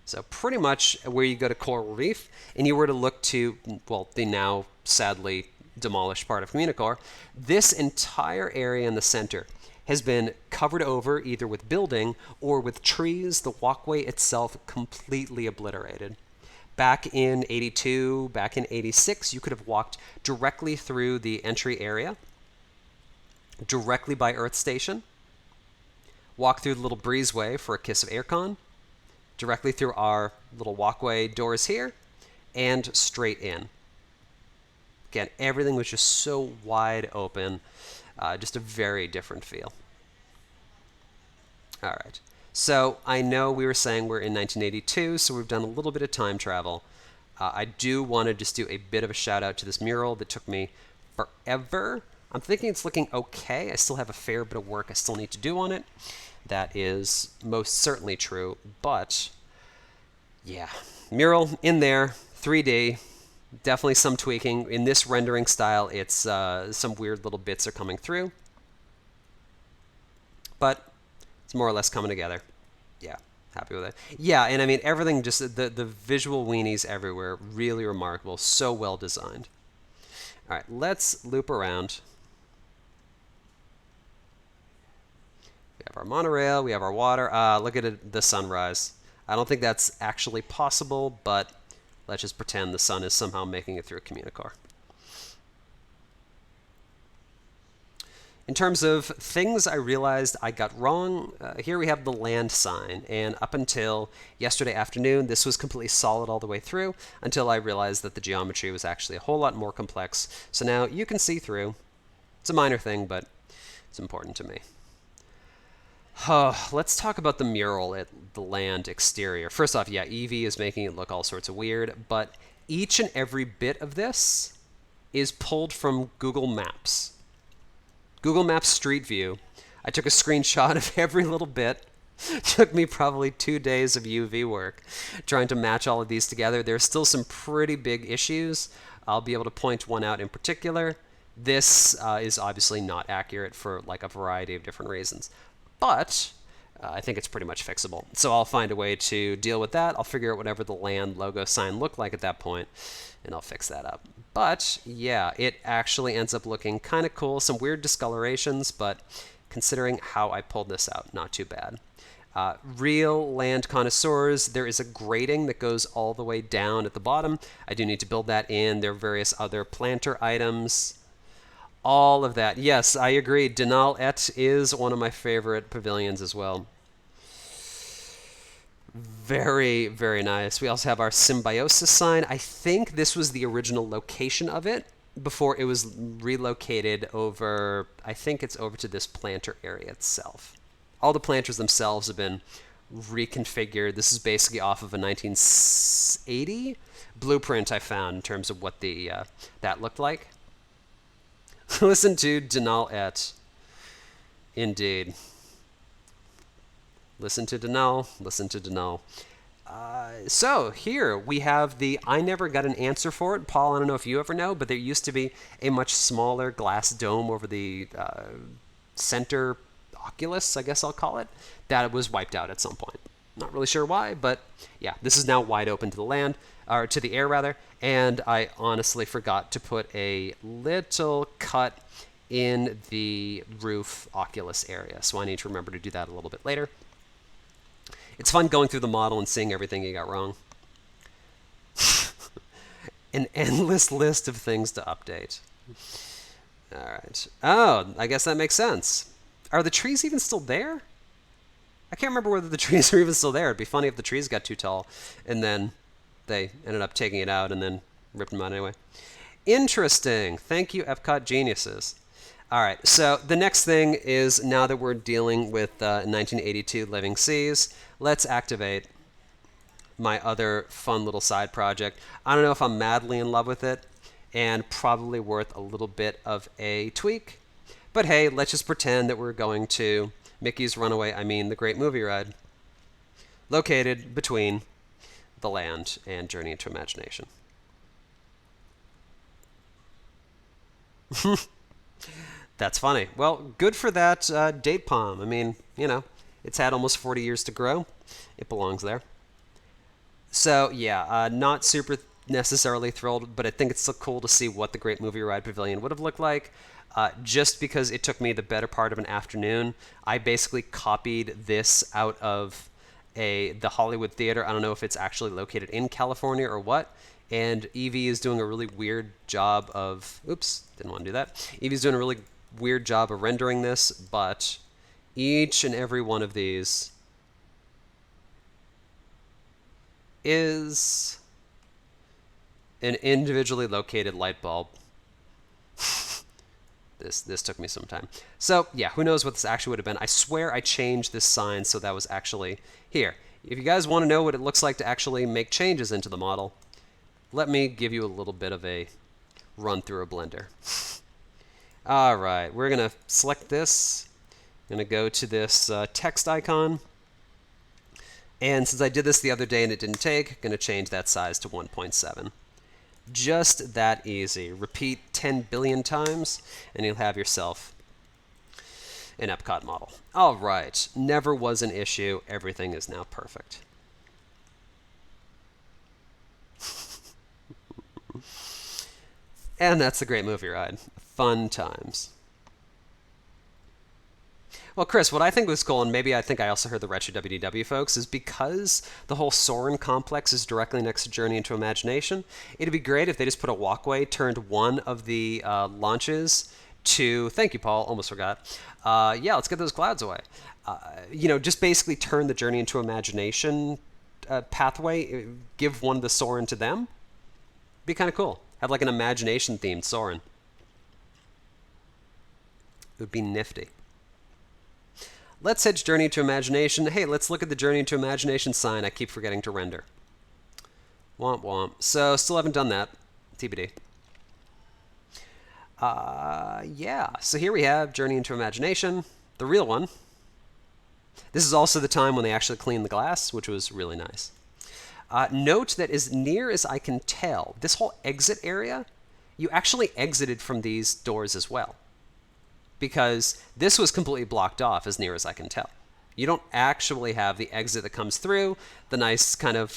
so pretty much where you go to Coral Reef, and you were to look to, well, the now sadly demolished part of Communicore, this entire area in the center has been covered over either with building or with trees, the walkway itself completely obliterated. Back in 82, back in 86, you could have walked directly through the entry area, directly by Earth Station, walk through the little breezeway for a kiss of aircon, directly through our little walkway doors here, and straight in. Again, everything was just so wide open, just a very different feel. All right. So I know we were saying we're in 1982, so we've done a little bit of time travel. I do want to just do a bit of a shout out to this mural that took me forever. I'm thinking it's looking okay. I still have a fair bit of work I still need to do on it. That is most certainly true, but yeah, mural in there, 3D, definitely some tweaking. In this rendering style, it's some weird little bits are coming through, but it's more or less coming together. Yeah, happy with it. Yeah, and I mean, everything, just the visual weenies everywhere, really remarkable, so well designed. All right, let's loop around. We have our monorail, we have our water. Look at it, the sunrise. I don't think that's actually possible, but let's just pretend the sun is somehow making it through a Communicore. In terms of things I realized I got wrong, here we have the land sign, and up until yesterday afternoon, this was completely solid all the way through, until I realized that the geometry was actually a whole lot more complex. So now you can see through. It's a minor thing, but it's important to me. Let's talk about the mural at the land exterior. First off, yeah, Eevee is making it look all sorts of weird, but each and every bit of this is pulled from Google Maps. Google Maps Street View. I took a screenshot of every little bit. Took me probably 2 days of UV work trying to match all of these together. There's still some pretty big issues. I'll be able to point one out in particular. This is obviously not accurate for like a variety of different reasons, but I think it's pretty much fixable. So I'll find a way to deal with that. I'll figure out whatever the land logo sign looked like at that point, and I'll fix that up. But yeah, it actually ends up looking kind of cool. Some weird discolorations, but considering how I pulled this out, not too bad. Real land connoisseurs, there is a grating that goes all the way down at the bottom. I do need to build that in. There are various other planter items. All of that. Yes, I agree. Denal Et is one of my favorite pavilions as well. Very, very nice. We also have our symbiosis sign. I think this was the original location of it before it was relocated over, I think it's over to this planter area itself. All the planters themselves have been reconfigured. This is basically off of a 1980 blueprint I found in terms of what the that looked like. Listen to Denal Et. Indeed. Listen to Denal. Listen to Denal. So here we have the, I never got an answer for it. Paul, I don't know if you ever know, but there used to be a much smaller glass dome over the center oculus, I guess I'll call it, that was wiped out at some point. Not really sure why, but yeah, this is now wide open to the land, or to the air rather, and I honestly forgot to put a little cut in the roof oculus area, so I need to remember to do that a little bit later. It's fun going through the model and seeing everything you got wrong. An endless list of things to update. All right. Oh, I guess that makes sense. Are the trees even still there? I can't remember whether the trees are even still there. It'd be funny if the trees got too tall and then they ended up taking it out and then ripped them out anyway. Interesting. Thank you, Epcot geniuses. All right, so the next thing is now that we're dealing with 1982 Living Seas, let's activate my other fun little side project. I don't know if I'm madly in love with it, and probably worth a little bit of a tweak. But hey, let's just pretend that we're going to Mickey's Runaway, the Great Movie Ride, located between the land and Journey into Imagination. That's funny. Well, good for that date palm. It's had almost 40 years to grow. It belongs there. So, yeah, not super necessarily thrilled, but I think it's still cool to see what the Great Movie Ride Pavilion would have looked like. Just because it took me the better part of an afternoon, I basically copied this out of the Hollywood Theater. I don't know if it's actually located in California or what. And Evie is doing a really weird job of... Oops, didn't want to do that. Evie's doing a really weird job of rendering this, but each and every one of these is an individually located light bulb. This took me some time. So, yeah, who knows what this actually would have been. I swear I changed this sign so that was actually here. If you guys want to know what it looks like to actually make changes into the model, let me give you a little bit of a run through a Blender. All right, we're going to select this. I'm going to go to this text icon. And since I did this the other day and it didn't take, I'm going to change that size to 1.7. Just that easy. Repeat 10 billion times, and you'll have yourself an Epcot model. All right. Never was an issue. Everything is now perfect. And that's the Great Movie Ride. Fun times. Well, Chris, what I think was cool, and maybe I think I also heard the Retro WDW folks, is because the whole Soarin' complex is directly next to Journey into Imagination, it'd be great if they just put a walkway, turned one of the launches to... Thank you, Paul. Almost forgot. Yeah, let's get those clouds away. Just basically turn the Journey into Imagination pathway, give one of the Soarin' to them. Be kind of cool. Have like an imagination-themed Soarin'. It would be nifty. Let's hit Journey to Imagination. Hey, let's look at the Journey to Imagination sign I keep forgetting to render. Womp womp. So, still haven't done that. TBD. Yeah. So here we have Journey into Imagination, the real one. This is also the time when they actually cleaned the glass, which was really nice. Note that as near as I can tell, this whole exit area, you actually exited from these doors as well, because this was completely blocked off as near as I can tell. You don't actually have the exit that comes through, the nice kind of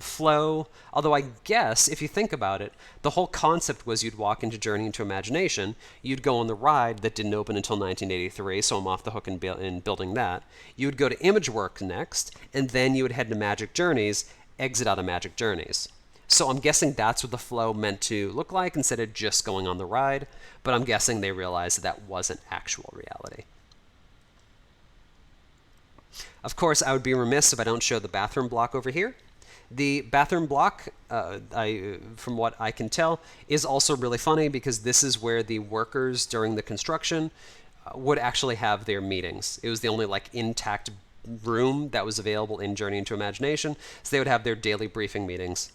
flow. Although I guess, if you think about it, the whole concept was you'd walk into Journey into Imagination, you'd go on the ride that didn't open until 1983, so I'm off the hook in building that. You would go to ImageWorks next, and then you would head to Magic Journeys, exit out of Magic Journeys. So I'm guessing that's what the flow meant to look like instead of just going on the ride, but I'm guessing they realized that that wasn't actual reality. Of course, I would be remiss if I don't show the bathroom block over here. The bathroom block, from what I can tell, is also really funny because this is where the workers during the construction would actually have their meetings. It was the only intact room that was available in Journey into Imagination, so they would have their daily briefing meetings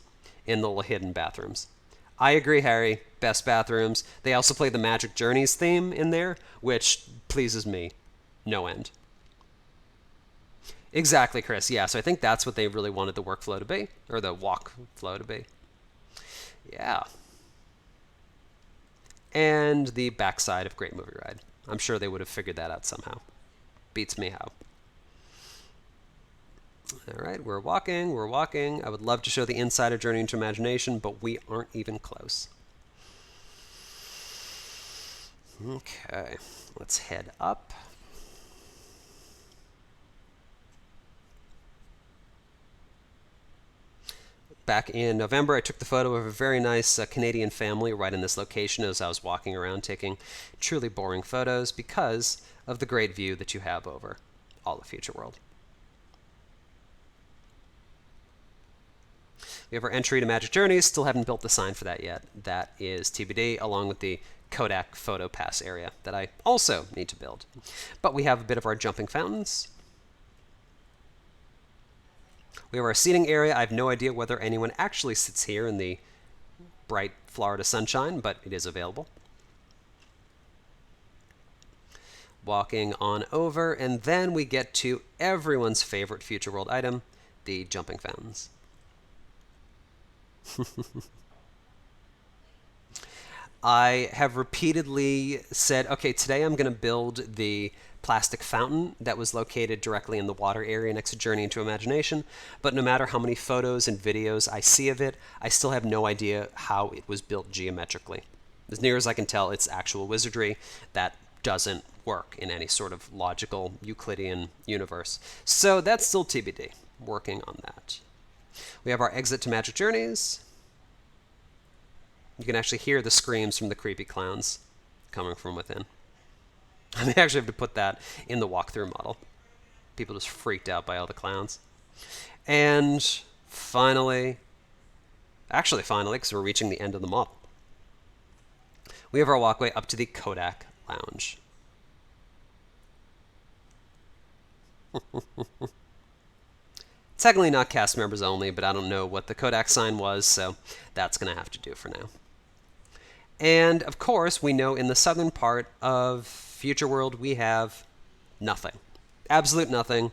in the little hidden bathrooms. I agree, Harry. Best bathrooms. They also play the Magic Journeys theme in there, which pleases me no end. Exactly, Chris. Yeah, so I think that's what they really wanted the workflow to be, or the walk flow to be. Yeah. And the backside of Great Movie Ride. I'm sure they would have figured that out somehow. Beats me how. All right, we're walking, we're walking. I would love to show the inside of Journey into Imagination, but we aren't even close. Okay, let's head up. Back in November, I took the photo of a very nice Canadian family right in this location as I was walking around taking truly boring photos because of the great view that you have over all of Future World. We have our entry to Magic Journeys. Still haven't built the sign for that yet. That is TBD, along with the Kodak Photo Pass area that I also need to build. But we have a bit of our jumping fountains. We have our seating area. I have no idea whether anyone actually sits here in the bright Florida sunshine, but it is available. Walking on over, and then we get to everyone's favorite Future World item, the jumping fountains. I have repeatedly said, okay, today I'm going to build the plastic fountain that was located directly in the water area next to Journey into Imagination, but no matter how many photos and videos I see of it, I still have no idea how it was built geometrically. As near as I can tell, it's actual wizardry that doesn't work in any sort of logical Euclidean universe. So that's still TBD. Working on that. We have our exit to Magic Journeys. You can actually hear the screams from the creepy clowns coming from within. I may actually have to put that in the walkthrough model. People just freaked out by all the clowns. And finally, because we're reaching the end of the model, we have our walkway up to the Kodak Lounge. Technically not cast members only, but I don't know what the Kodak sign was, so that's going to have to do for now. And, of course, we know in the southern part of Future World we have nothing. Absolute nothing.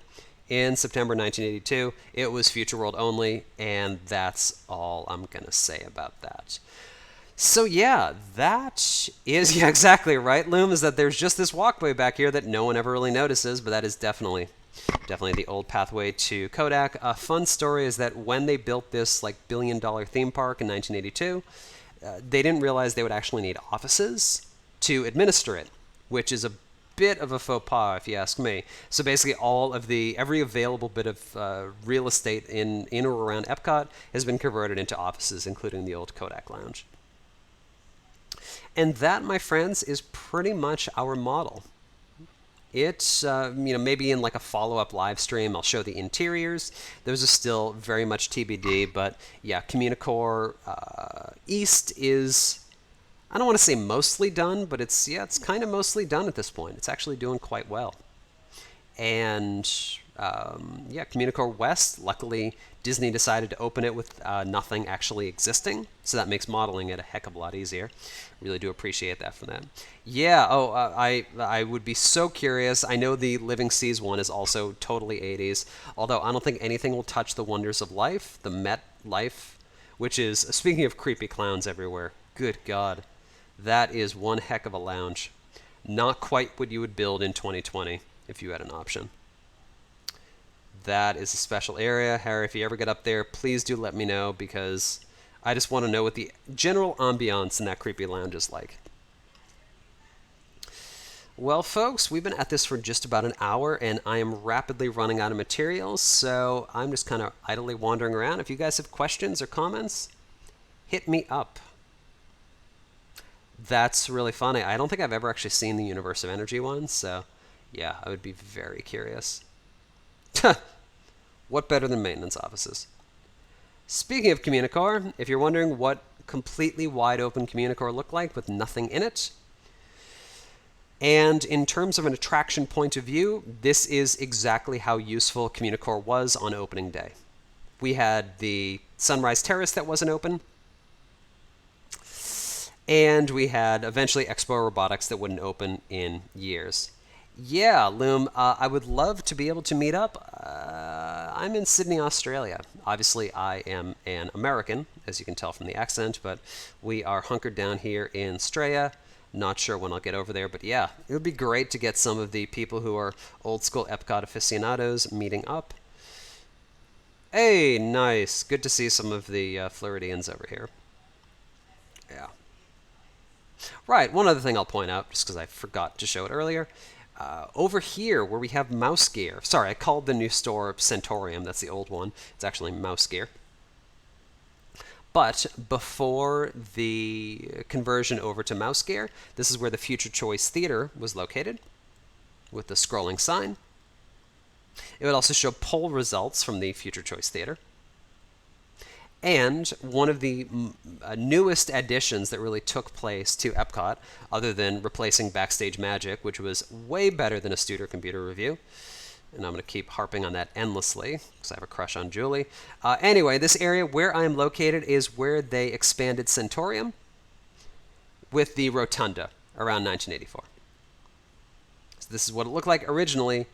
In September 1982, it was Future World only, and that's all I'm going to say about that. So yeah, that is, yeah, exactly right, Loom, is that there's just this walkway back here that no one ever really notices, but that is definitely the old pathway to Kodak. A fun story is that when they built this like billion-dollar theme park in 1982, they didn't realize they would actually need offices to administer it, which is a bit of a faux pas, if you ask me. So basically, every available bit of real estate in or around Epcot has been converted into offices, including the old Kodak Lounge. And that, my friends, is pretty much our model. It's, maybe in like a follow-up live stream, I'll show the interiors. Those are still very much TBD, but yeah, Communicore East is, I don't want to say mostly done, but it's kind of mostly done at this point. It's actually doing quite well. And Communicore West, luckily Disney decided to open it with nothing actually existing, so that makes modeling it a heck of a lot easier. Really do appreciate that from them. Yeah, I would be so curious. I know the Living Seas one is also totally 80s, although I don't think anything will touch the Wonders of Life, the Met Life, which is, speaking of creepy clowns everywhere, good God, that is one heck of a lounge. Not quite what you would build in 2020 if you had an option. That is a special area. Harry, if you ever get up there, please do let me know, because I just want to know what the general ambiance in that creepy lounge is like. Well, folks, we've been at this for just about an hour, and I am rapidly running out of materials, so I'm just kind of idly wandering around. If you guys have questions or comments, hit me up. That's really funny. I don't think I've ever actually seen the Universe of Energy one, so yeah, I would be very curious. What better than maintenance offices? Speaking of Communicore, if you're wondering what completely wide open Communicore looked like with nothing in it, and in terms of an attraction point of view, this is exactly how useful Communicore was on opening day. We had the Sunrise Terrace that wasn't open, and we had eventually Expo Robotics that wouldn't open in years. Yeah, Loom, I would love to be able to meet up. I'm in Sydney, Australia. Obviously, I am an American, as you can tell from the accent, but we are hunkered down here in Australia. Not sure when I'll get over there, but yeah, it would be great to get some of the people who are old school Epcot aficionados meeting up. Hey, nice. Good to see some of the Floridians over here. Yeah. Right, one other thing I'll point out, just because I forgot to show it earlier. Over here, where we have Mouse Gear. Sorry, I called the new store Centaurium. That's the old one. It's actually Mouse Gear. But before the conversion over to Mouse Gear, this is where the Future Choice Theater was located, with the scrolling sign. It would also show poll results from the Future Choice Theater. And one of the newest additions that really took place to Epcot, other than replacing Backstage Magic, which was way better than a Studer Computer Review, and I'm going to keep harping on that endlessly because I have a crush on Julie. Anyway, this area where I am located is where they expanded Centaurium with the Rotunda around 1984. So this is what it looked like originally.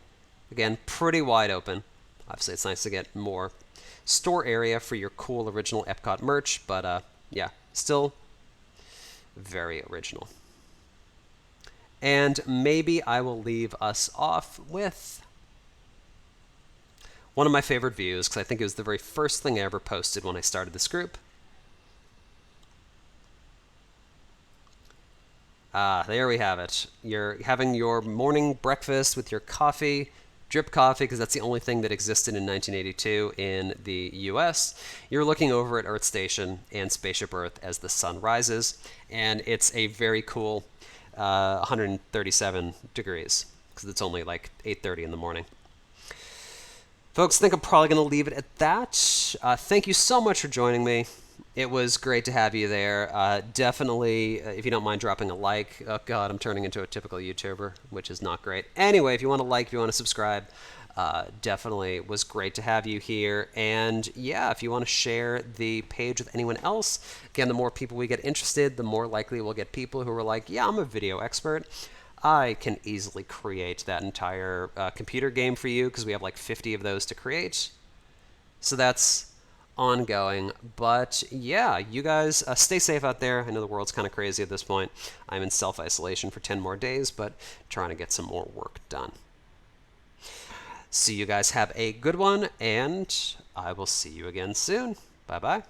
Again, pretty wide open. Obviously, it's nice to get more store area for your cool original Epcot merch, but yeah, still very original. And maybe I will leave us off with one of my favorite views, because I think it was the very first thing I ever posted when I started this group. There we have it. You're having your morning breakfast with your coffee, drip coffee, because that's the only thing that existed in 1982 in the US. You're looking over at Earth Station and Spaceship Earth as the sun rises, and it's a very cool 137 degrees, because it's only like 8:30 in the morning. Folks, I think I'm probably going to leave it at that. Thank you so much for joining me. It was great to have you there. Definitely, if you don't mind dropping a like. Oh, God, I'm turning into a typical YouTuber, which is not great. Anyway, if you want to like, if you want to subscribe, definitely was great to have you here. And yeah, if you want to share the page with anyone else, again, the more people we get interested, the more likely we'll get people who are like, yeah, I'm a video expert. I can easily create that entire computer game for you because we have like 50 of those to create. So that's ongoing. But yeah, you guys stay safe out there. I know the world's kind of crazy at this point. I'm in self-isolation for 10 more days, but trying to get some more work done. So you guys have a good one, and I will see you again soon. Bye-bye.